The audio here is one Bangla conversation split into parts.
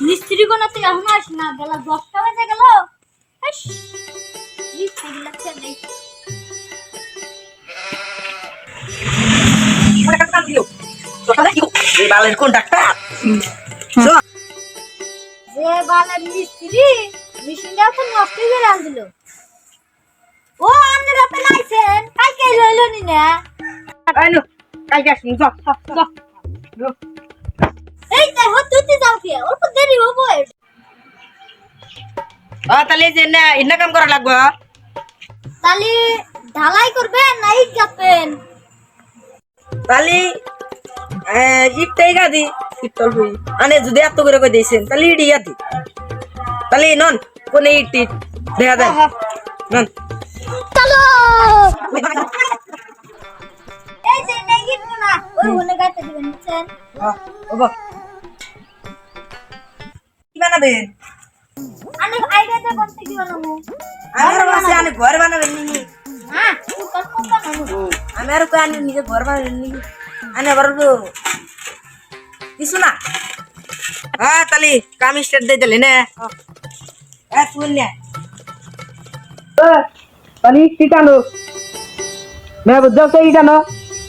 মিস্ত্রি কোন থেকে এখন আস না বেলা 10টা বাজে গেল হাস মিস্ত্রি লাগছে নেই ওটা কাজ দিও তোটা কি এই বালের কন্ট্রাক্টর যে বালের মিস্ত্রি মেশিনটা তো নষ্ট করে আনছিল ও আন্নে রাতে লাইছেন কালকে লইলো নি না আইনো কালকে আসুন যাও এই দেখো তুই যাও কি অল্প দেরি হবো তাহলে যে না ইন্না কাম করা লাগবে তাহলে ঢালাই করবেন না ইট গাঁথবেন তাহলে ইটটাই গাদি ইটল হই আনে যদি এত করে কই দিয়েছেন তাহলে ইডি গাদি তাহলে নন কোন ইট ইট দেখা দেন নন চলো এই যে নেগিট না ওই ওনে গাইতে দিবেন বুঝছেন ওবা কি বানাবেন আনে আইডিয়াটা করতে কি বানাবো আমার বাসে আনে ঘর বানাবেন নি হ্যাঁ তুই কত বানাবো আমার কো আনে নিজে ঘর বানাবেন নি আনে বড় কিছু না তাহলে কাম স্টার্ট দিয়ে দিলে না শুন না তাহলে টিটানো मैं बुझा से টিটানো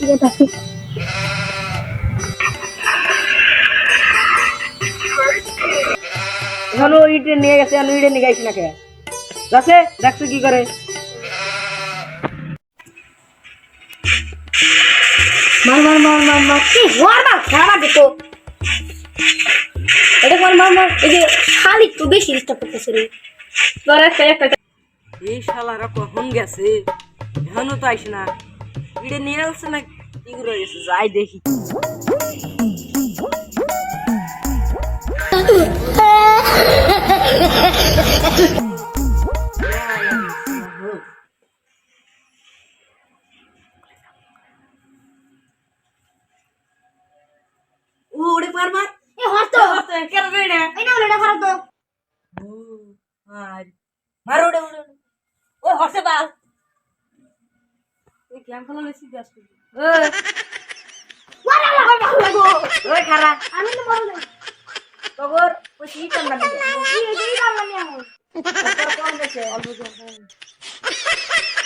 ये बाकी এখনো ইটে নিয়ে গেছে আমি ইটে নিয়ে গাইছি না কে যাচ্ছে দেখছো কি করে মার কি ওয়ার মার খারাপ দেখো এটা মার এই যে খালি একটু বেশি ডিস্টার্ব করতেছে রে তোর একটা এই শালারা কখন গেছে এখনো তো আইস না ইটে নিয়ে আসছে না কি করে গেছে যাই দেখি ওরে পার মার এ হরতো কেন রে এই না ওটা খারাপ তো মার ওরে ওরে ও হসে বাল এই গেম খেলা বেশি ব্যস্ত ওয়ারা লাগো ওই খারা আমি তো বড় না তোর ওই সিস্টেম না এই কাম না আমি তোর কোন দেশে অল্প জন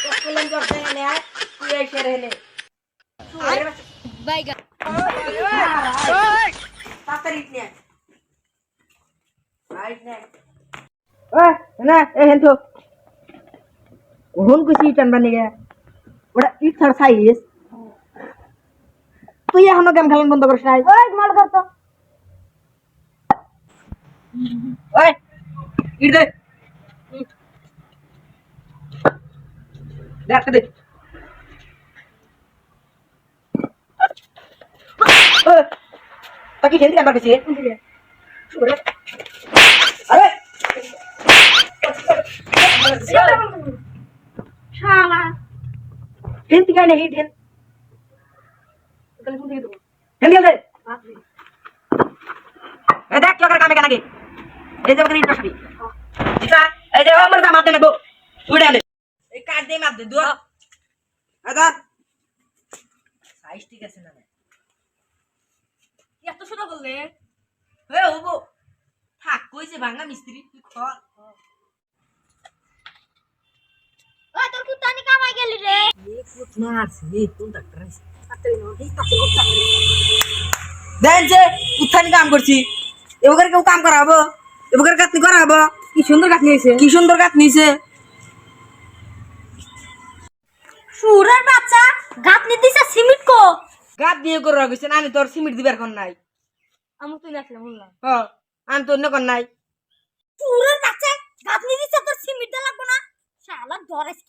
তো কলম করতে না তুই এসে রইলে বাইগা তাড়াতাড়ি নে রাইট নে না এ হেন তো কোন কুছি টানবা নিগে ওটা ইট ছাড় সাইজ তুই এখনো গেম খেলান বন্ধ করিস নাই ওই মার করতো ওই ইট দে দেখ দে তাকে হেলদি আমার কাছে আরে শালা হেলদি গায় না হিট হেল তাহলে কোন দিকে দেব হেলদি দে এ দেখ লোকের কামে কেন আগে এই যে বকরি ইট সবই এটা এই যে আমার দাম হাতে নেবো উড়ে আনে এই কাট দে মার দে দু আদা সাইজ ঠিক আছে না এত সোজা বললে হ্যাঁ হবো থাক কইছে ভাঙা মিস্ত্রি তুই খ ওই তোর কুত্তানি কামাই গেলি রে এই কুত মারছে এই কোন ডাক্তার আছে তাড়াতাড়ি নাও এই তাড়াতাড়ি দেন যে উত্থানি কাম করছি এবারে কেউ কাম করাবো এবারে কাটনি করাবো কি সুন্দর কাটনি হইছে কি সুন্দর কাটনি হইছে সুরের বাচ্চা গাতনি দিছে সিমেন্ট কো গাত দিয়ে করে রাখছেন আমি তোর সিমেন্ট দিবার কোন নাই আমি তুই নাচলে বললাম আমি তোর কোন নাই সুরের বাচ্চা গাতনি দিছে তোর সিমেন্ট লাগবো না শালা ধরেছ